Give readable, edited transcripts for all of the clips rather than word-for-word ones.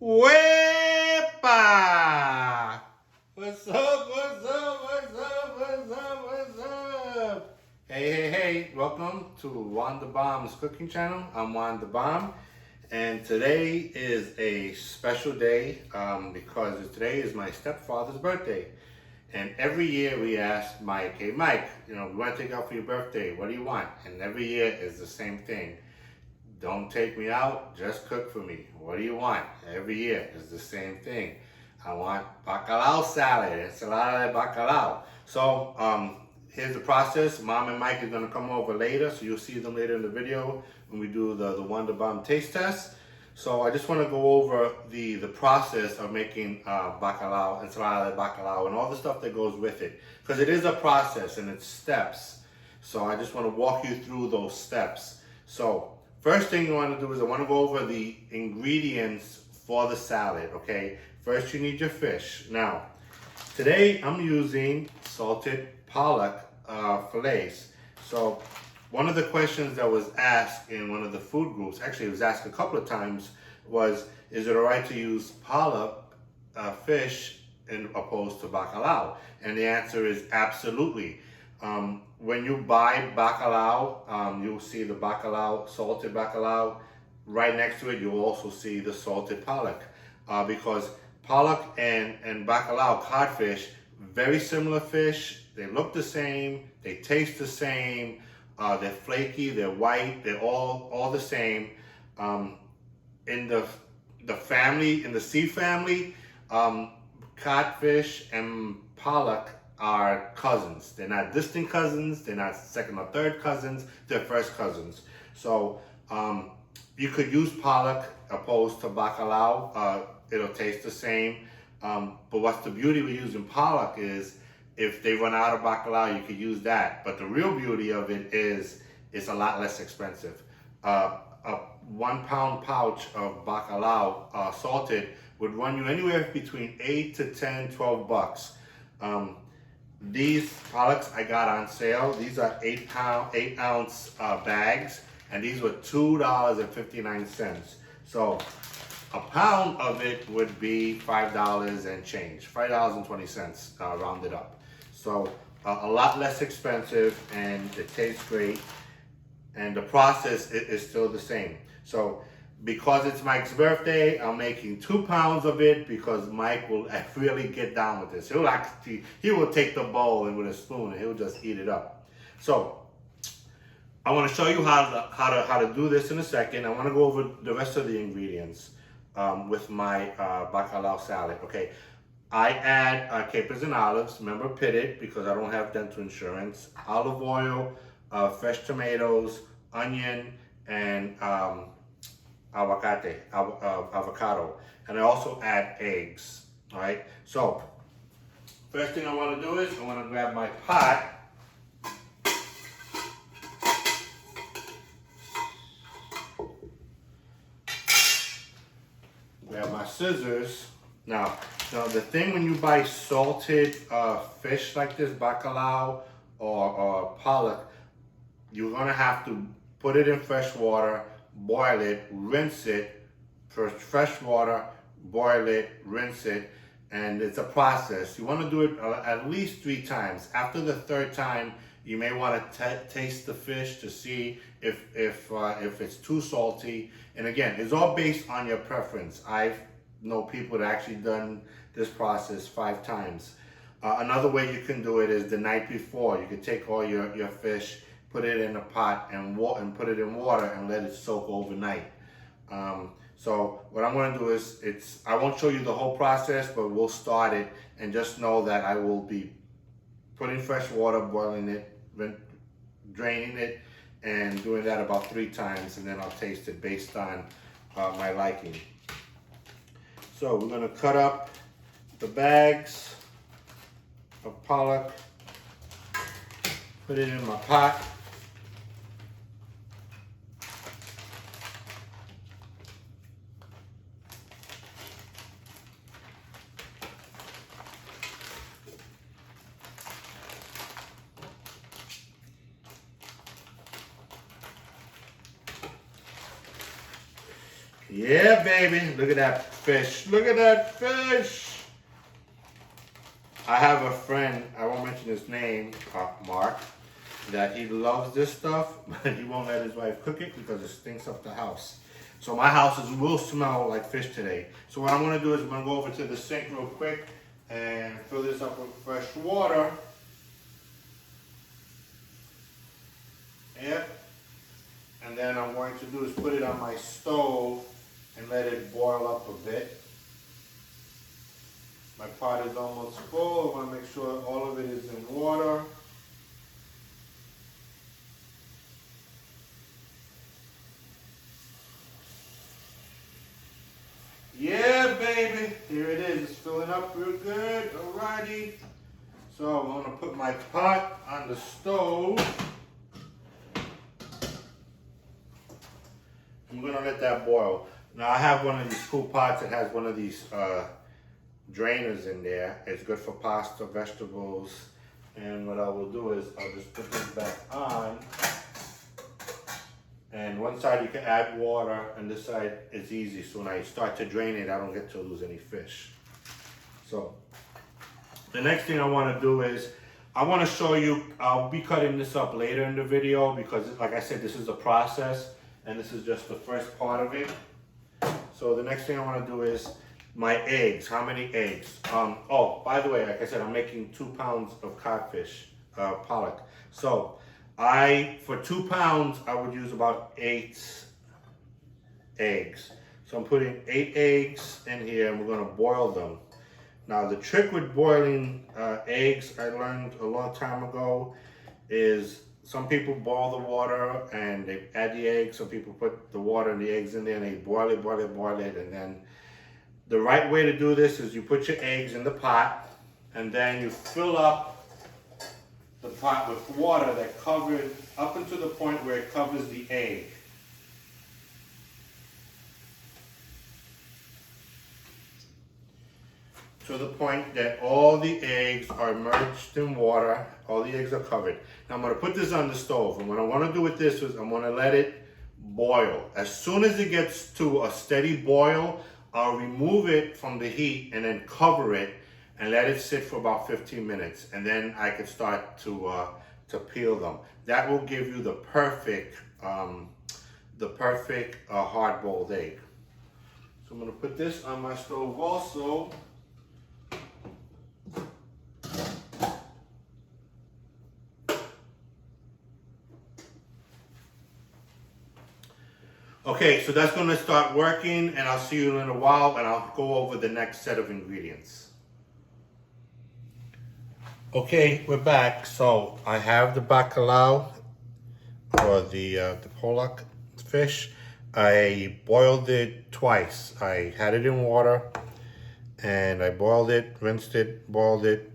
Wepa! What's up, what's up, what's up, what's up, what's up? Hey, welcome to Juan the Bomb's cooking channel. I'm Juan the Bomb, and today is a special day because today is my stepfather's birthday. And every year we ask Mike, hey Mike, we want to take out for your birthday, what do you want? And every year is the same thing. Don't take me out, just cook for me. What do you want? Every year is the same thing. I want bacalao salad, ensalada de bacalao. So here's the process. Mom and Mike are gonna come over later, so you'll see them later in the video when we do the Wonder Bomb taste test. So I just wanna go over the process of making bacalao, ensalada de bacalao, and all the stuff that goes with it. Because it is a process and it's steps. So I just wanna walk you through those steps. So first thing you want to do is I want to go over the ingredients for the salad, okay? First you need your fish. Now, today I'm using salted pollock fillets. So one of the questions that was asked in one of the food groups, actually it was asked a couple of times, was is it all right to use pollock fish in opposed to bacalao? And the answer is absolutely. When you buy bacalao, you'll see the bacalao, salted bacalao. Right next to it, you'll also see the salted pollock. Because pollock and bacalao, codfish, very similar fish. They look the same, they taste the same, they're flaky, they're white, they're all the same. In the family, in the sea family, codfish and pollock are cousins. They're not distant cousins, they're not second or third cousins, they're first cousins. So you could use pollock opposed to bacalao. It'll taste the same. But what's the beauty with using pollock is if they run out of bacalao, you could use that. But the real beauty of it is it's a lot less expensive. A 1 pound pouch of bacalao salted would run you anywhere between 8 to 10, 12 bucks. These pollocks I got on sale. These are 8 ounce bags, and these were $2.59. So a pound of it would be $5 and change, $5.20 rounded up. So a lot less expensive, and it tastes great, and the process is still the same. So because it's Mike's birthday, I'm making 2 pounds of it because Mike will really get down with this. He will take the bowl and with a spoon and he'll just eat it up. So I want to show you how to do this in a second. I want to go over the rest of the ingredients with my bacalao salad. Okay, I add capers and olives. Remember, pitted because I don't have dental insurance. Olive oil, fresh tomatoes, onion, and avocado, and I also add eggs. All right, so first thing I want to do is I want to grab my pot, grab my scissors. Now the thing when you buy salted fish like this, bacalao or pollock, you're gonna have to put it in fresh water, boil it, rinse it, fresh water, boil it, rinse it, and it's a process. You want to do it at least 3 times. After the 3rd time, you may want to taste the fish to see if it's too salty. And again, it's all based on your preference. I know people that actually done this process 5 times. Another way you can do it is the night before. You can take all your fish, put it in a pot and put it in water and let it soak overnight. So what I'm going to do is I won't show you the whole process, but we'll start it, and just know that I will be putting fresh water, boiling it, draining it, and doing that about 3 times, and then I'll taste it based on my liking. So we're going to cut up the bags of pollock, put it in my pot. Yeah, baby. Look at that fish. Look at that fish. I have a friend, I won't mention his name, Mark, that he loves this stuff, but he won't let his wife cook it because it stinks up the house. So my house will smell like fish today. So what I'm gonna do is I'm gonna go over to the sink real quick and fill this up with fresh water. Yep. And then I'm going to do is put it on my stove and let it boil up a bit. My pot is almost full. I want to make sure all of it is in water. Yeah, baby. Here it is. It's filling up real good. Alrighty. So I'm going to put my pot on the stove. I'm going to let that boil. Now I have one of these cool pots that has one of these drainers in there. It's good for pasta, vegetables, and what I will do is I'll just put this back on, and one side you can add water and this side is easy, so when I start to drain it I don't get to lose any fish. So the next thing I want to do is I want to show you, I'll be cutting this up later in the video because like I said, this is a process and this is just the first part of it. So the next thing I want to do is my eggs. How many eggs? Oh, by the way, like I said, I'm making 2 pounds of codfish pollock. So for 2 pounds, I would use about 8 eggs. So I'm putting 8 eggs in here and we're gonna boil them. Now the trick with boiling eggs, I learned a long time ago, is some people boil the water and they add the eggs. Some people put the water and the eggs in there and they boil it, and then the right way to do this is you put your eggs in the pot and then you fill up the pot with water that covers up until the point where it covers the egg. To the point that all the eggs are immersed in water, all the eggs are covered. Now I'm going to put this on the stove, and what I want to do with this is I'm going to let it boil. As soon as it gets to a steady boil, I'll remove it from the heat and then cover it and let it sit for about 15 minutes, and then I can start to peel them. That will give you the perfect hard-boiled egg. So I'm going to put this on my stove also. Okay, so that's going to start working, and I'll see you in a while, and I'll go over the next set of ingredients. Okay, we're back. So I have the bacalao, or the pollock fish. I boiled it twice. I had it in water, and I boiled it, rinsed it, boiled it,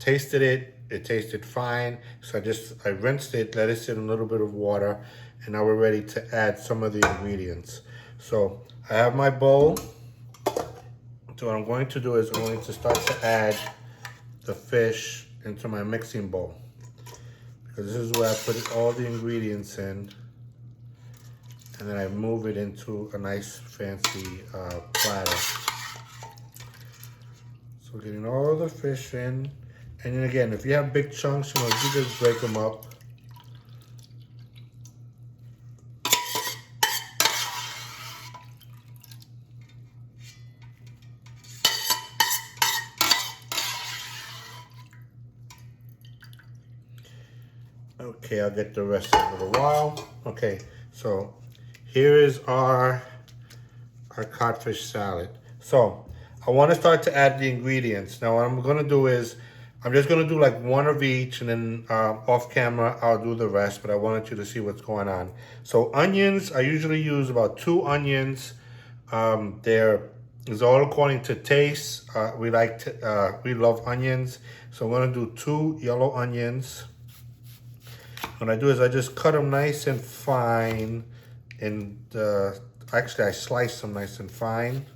tasted it. It tasted fine. So I rinsed it, let it sit in a little bit of water, and now we're ready to add some of the ingredients. So I have my bowl. So what I'm going to do is I'm going to start to add the fish into my mixing bowl, because this is where I put all the ingredients in, and then I move it into a nice fancy platter. So getting all the fish in, and then again, if you have big chunks, you just break them up. Okay, I'll get the rest in a little while. Okay, so here is our codfish salad. So I want to start to add the ingredients. Now what I'm going to do is I'm just going to do like one of each, and then off camera I'll do the rest, but I wanted you to see what's going on. So onions, I usually use about 2 onions. It's all according to taste. We love onions, so I'm going to do 2 yellow onions. What I do is I just cut them nice and fine, and actually I slice them nice and fine.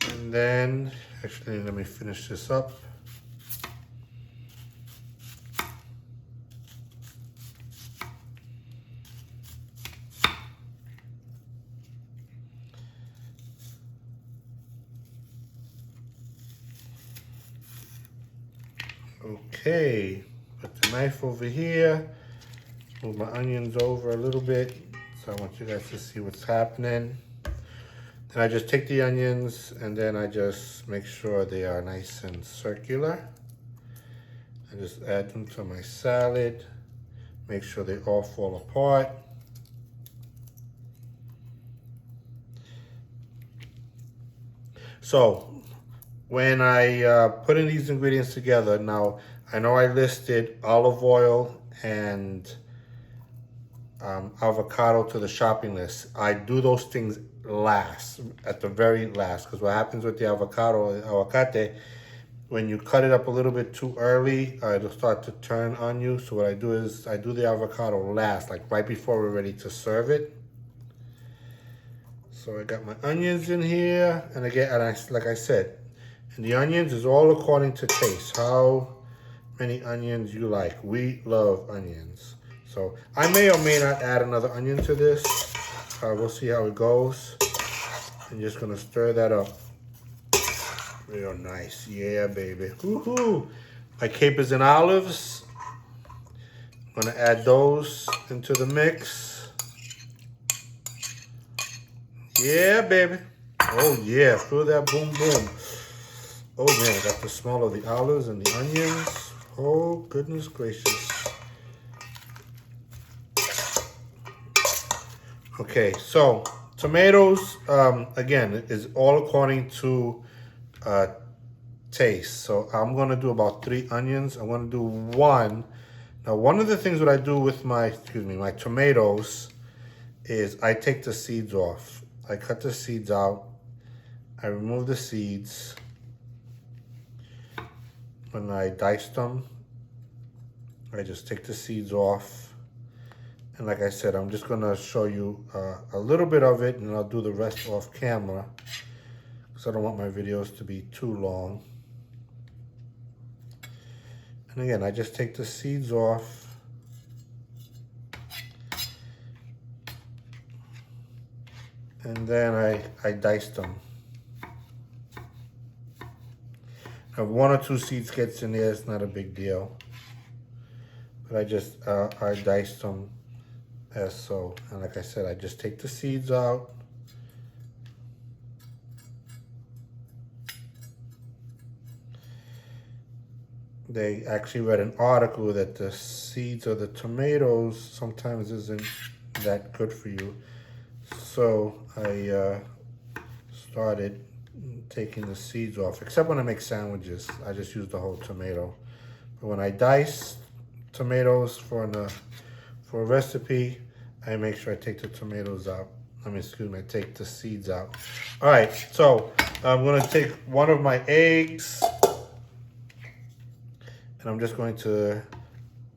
And then, actually let me finish this up. Okay, put the knife over here. Move my onions over a little bit. So I want you guys to see what's happening. Then I just take the onions and then I just make sure they are nice and circular. I just add them to my salad. Make sure they all fall apart. So when I putting these ingredients together, now I know I listed olive oil and avocado to the shopping list. I do those things last, at the very last, because what happens with the avocado, aguacate, when you cut it up a little bit too early, it'll start to turn on you. So what I do is I do the avocado last, like right before we're ready to serve it. So I got my onions in here, and again, like I said, and the onions is all according to taste. How many onions you like. We love onions. So I may or may not add another onion to this. We'll see how it goes. I'm just gonna stir that up real nice. Yeah, baby. Woohoo! My capers and olives. I'm gonna add those into the mix. Yeah, baby. Oh yeah, feel that boom boom. Oh man, I got the smell of the olives and the onions. Oh goodness gracious. Okay, so tomatoes, again, is all according to taste. So I'm gonna do about 3 onions. I'm gonna do 1. Now, one of the things that I do with my tomatoes is I take the seeds off. I cut the seeds out. I remove the seeds. When I dice them, I just take the seeds off. And like I said, I'm just gonna show you a little bit of it, and I'll do the rest off camera because I don't want my videos to be too long. And again, I just take the seeds off. And then I dice them. If 1 or 2 seeds gets in there, it's not a big deal. But I dice them as so. And like I said, I just take the seeds out. They actually read an article that the seeds of the tomatoes sometimes isn't that good for you. So I started taking the seeds off, except when I make sandwiches. I just use the whole tomato. But when I dice tomatoes for a recipe, I make sure I take the tomatoes out. I take the seeds out. All right, so I'm gonna take one of my eggs, and I'm just going to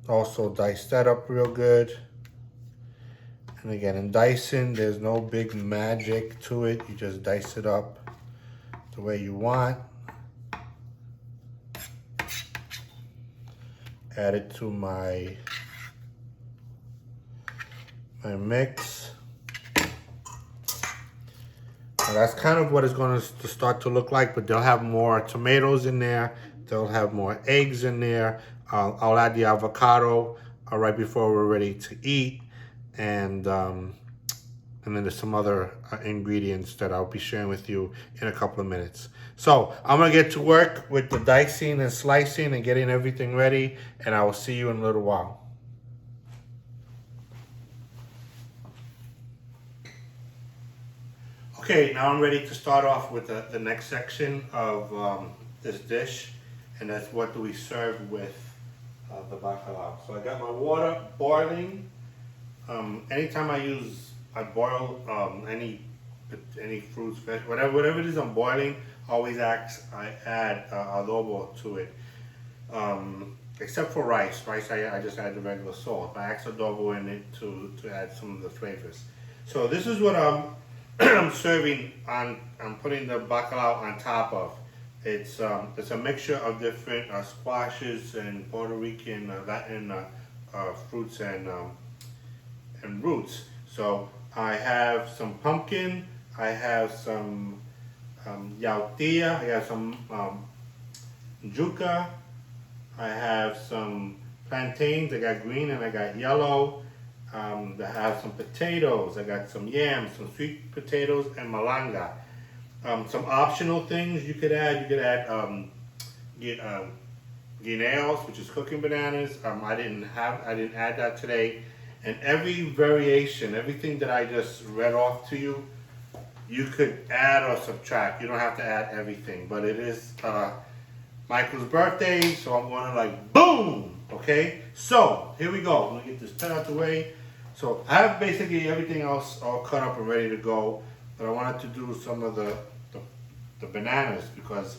also dice that up real good. And again, in dicing, there's no big magic to it. You just dice it up the way you want. Add it to my mix. Now that's kind of what it's going to start to look like, but they'll have more tomatoes in there. They'll have more eggs in there. I'll add the avocado right before we're ready to eat. And then there's some other ingredients that I'll be sharing with you in a couple of minutes. So I'm gonna get to work with the dicing and slicing and getting everything ready, and I will see you in a little while. Okay, now I'm ready to start off with the next section of this dish, and that's what do we serve with the bacalao. So I got my water boiling. Anytime I boil any fruits, whatever it is I'm boiling, I add adobo to it. Except for rice. Rice I just add the regular salt. I add adobo in it to add some of the flavors. So this is what I'm serving on. I'm putting the bacalao on top of. It's a mixture of different squashes and Puerto Rican Latin fruits and roots. So I have some pumpkin, I have some Yautia, I have some Yuca, I have some plantains. I got green and I got yellow. I have some potatoes. I got some yams, some sweet potatoes, and malanga. Some optional things you could add. You could add guineos, which is cooking bananas. I didn't add that today. And every variation, everything that I just read off to you, you could add or subtract. You don't have to add everything, but it is Michael's birthday, so I'm gonna like boom. Okay, so here we go. I'm gonna get this cut out the way. So I have basically everything else all cut up and ready to go, but I wanted to do some of the bananas because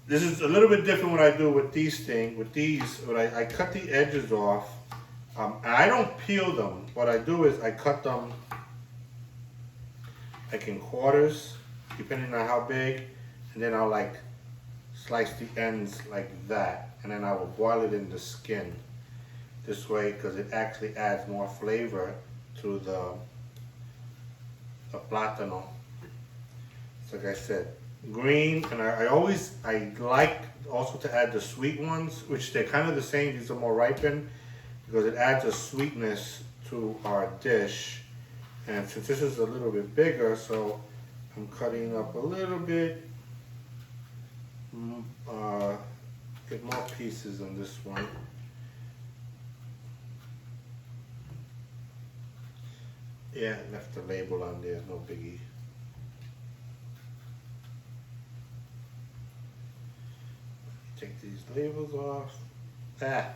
this is a little bit different what I do with these things. With these, when I cut the edges off, and I don't peel them. What I do is I cut them like in quarters, depending on how big, and then I'll like slice the ends like that, and then I will boil it in the skin this way because it actually adds more flavor to the plátano. So like I said, green, and I like also to add the sweet ones, which they're kind of the same. These are more ripened because it adds a sweetness to our dish. And since this is a little bit bigger, so I'm cutting up a little bit, get more pieces on this one. Yeah, left the label on there, no biggie. Take these labels off.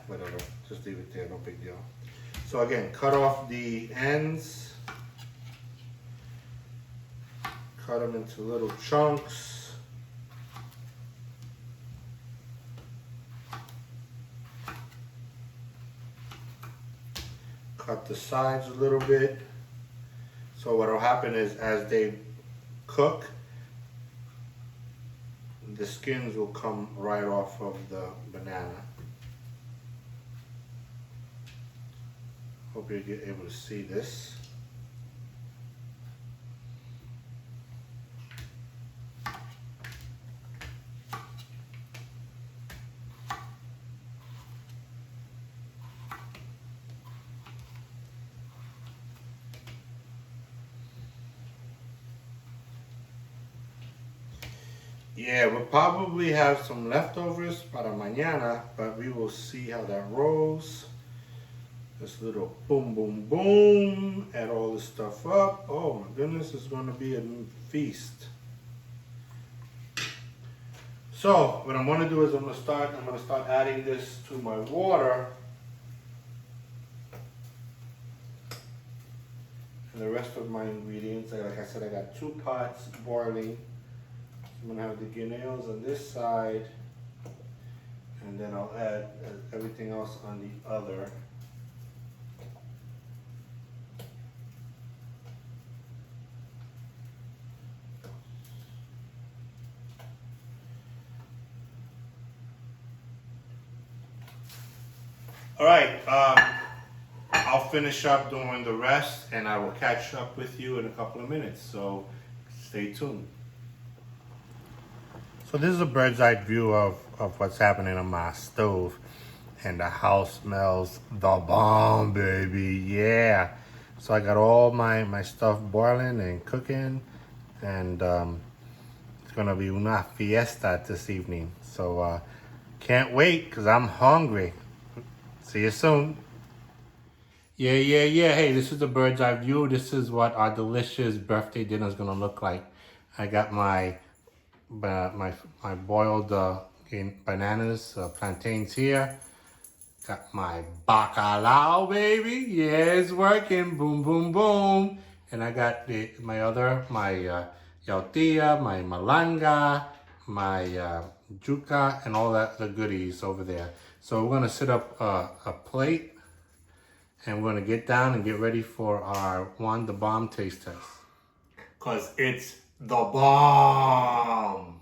Whatever, just leave it there, no big deal. So again, cut off the ends. Cut them into little chunks. Cut the sides a little bit. So what will happen is as they cook, the skins will come right off of the banana. Hope you're able to see this. Yeah, we'll probably have some leftovers para mañana, but we will see how that rolls. This little boom, boom, boom. Add all this stuff up. Oh my goodness, it's going to be a feast. So what I'm going to do is I'm going to start adding this to my water. And the rest of my ingredients. Like I said, I got 2 pots boiling. I'm going to have the guineos on this side, and then I'll add everything else on the other. All right, I'll finish up doing the rest, and I will catch up with you in a couple of minutes, so stay tuned. So this is a bird's eye view of what's happening on my stove. And the house smells the bomb, baby, yeah. So I got all my stuff boiling and cooking. And it's gonna be una fiesta this evening. So can't wait, cause I'm hungry. See you soon. Yeah. Hey, this is the bird's eye view. This is what our delicious birthday dinner is gonna look like. I got my boiled bananas, plantains here. Got my bacalao, baby. Yeah, it's working. Boom, boom, boom. And I got my Yautia, my Malanga, my Yuca, and all the goodies over there. So we're gonna set up a plate, and we're gonna get down and get ready for our Juan the Bomb taste test. Cause it's the bomb.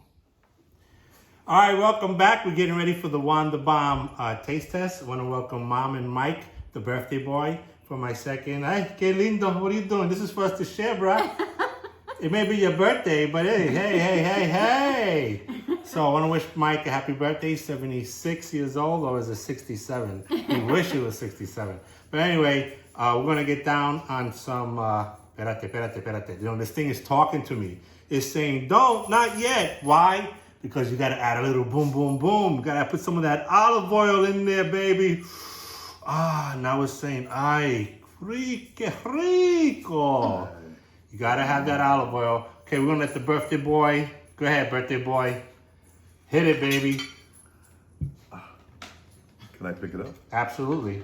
All right, welcome back. We're getting ready for the Juan the Bomb taste test. I want to welcome Mom and Mike, the birthday boy, for my second. Hey, que lindo. What are you doing? This is for us to share, bro. It may be your birthday, but hey. So I want to wish Mike a happy birthday. He's 76 years old, or is it 67? We wish he was 67. But anyway, we're going to get down on some, espérate. You know, this thing is talking to me. It's saying, don't, not yet. Why? Because you got to add a little boom. You got to put some of that olive oil in there, baby. Now it's saying, ay, que rico. You got to have that olive oil. Okay, we're going to let the birthday boy, go ahead, birthday boy. Hit it, baby. Can I pick it up? Absolutely.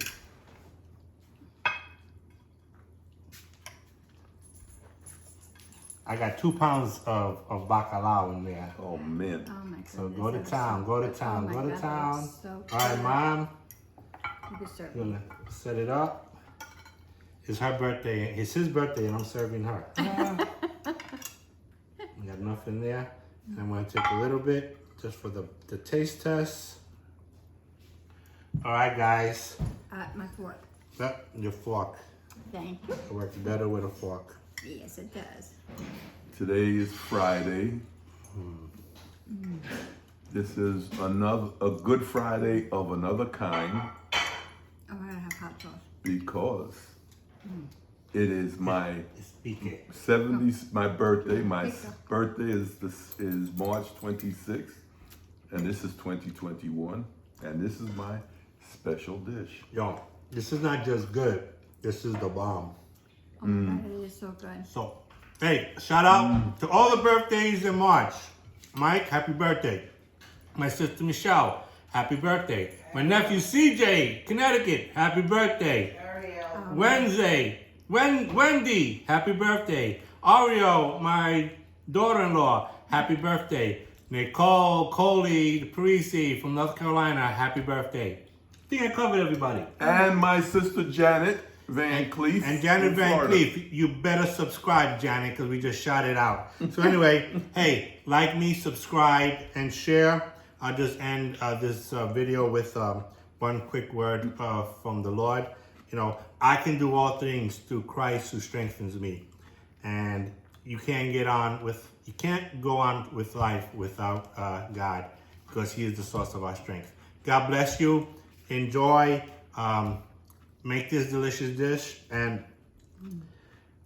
I got 2 pounds of bacalao in there. Oh, man. Oh my goodness. So go to town. Oh my God, that's so All right, good. Mom. You can serve I'm me. gonna set it up. It's her birthday. It's his birthday, and I'm serving her. I got enough in there. And I'm gonna take a little bit just for the taste test. All right, guys. My fork. Your fork. Thank you. It works better with a fork. Yes, it does. Today is Friday. This is a good Friday of another kind Oh, I gotta have hot sauce. because it is my Speak it. 70s, my birthday. My birthday is March 26th, and this is 2021, and this is my special dish. Yo, this is not just good. This is the bomb. Oh my God, it is so good. So, hey, shout out to all the birthdays in March. Mike, happy birthday. My sister Michelle, happy birthday. My nephew CJ, Connecticut, happy birthday. Wendy, happy birthday. Ario, my daughter-in-law, happy birthday. Nicole Coley Parisi from North Carolina, happy birthday. I think I covered everybody. And my sister Janet Van Cleef. And Janet in Van Florida. Cleef, you better subscribe, Janet, because we just shot it out. So anyway, hey, like me, subscribe, and share. I'll just end this video with one quick word from the Lord. You know, I can do all things through Christ who strengthens me. And you can't go on with life without God, because He is the source of our strength. God bless you. Enjoy. Make this delicious dish, and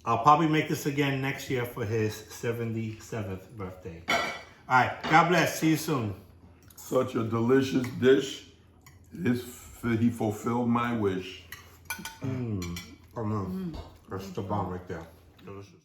I'll probably make this again next year for his 77th birthday. All right, God bless. See you soon. Such a delicious dish. He fulfilled my wish. That's the bomb right there. Delicious.